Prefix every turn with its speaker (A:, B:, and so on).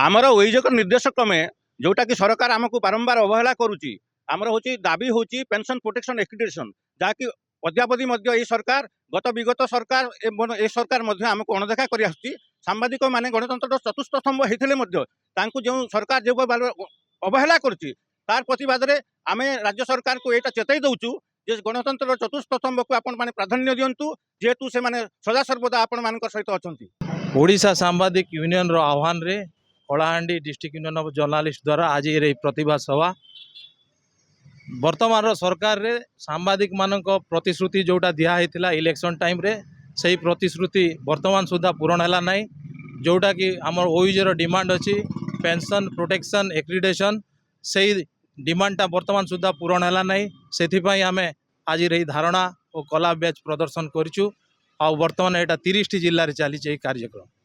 A: आमर अभियोग निर्देश क्रमे जोटा कि सरकार आमको बारंबार अवहेला करुच्ची आमर हूँ दाबी हूँ पेंशन प्रोटेक्शन एक्रिडेशन जहाँकि अद्यावधि ये सरकार गत विगत सरकार ए सरकार आमको अणदेखा कर सांबादिक माने गणतंत्र चतुर्थ स्तंभ होते जो सरकार जो अवहेला करुच्ची तार प्रतिवाद में आम राज्य सरकार को यहाँ चेतई दौचु जे गणतंत्र चतुर्थ स्तंभ को आपण माने प्राधान्य दिंतु जेहेतु से माने सदा सर्वदा आपण मान सहित अच्छा।
B: ओडिशा सांबादिक यूनियन रो आह्वान रे Kalahandi district union of journalist द्वारा आज ये प्रतिभा सभा वर्तमान सरकार रे सांबादिक मानक प्रतिश्रुति जोटा दिया होता इलेक्शन टाइम रे सही प्रतिश्रुति वर्तमान सुधा पूरण है ना जोटा कि आम ओयूजर डिमांड अच्छी पेंशन प्रोटेक्शन एक्रिडेशन से डिमांडटा वर्तमान सुधा पूरण है ना से आम आज रही धारणा और कला बैच प्रदर्शन करूँ आ वर्तमान यहाँ 30 जिले में चली कार्यक्रम।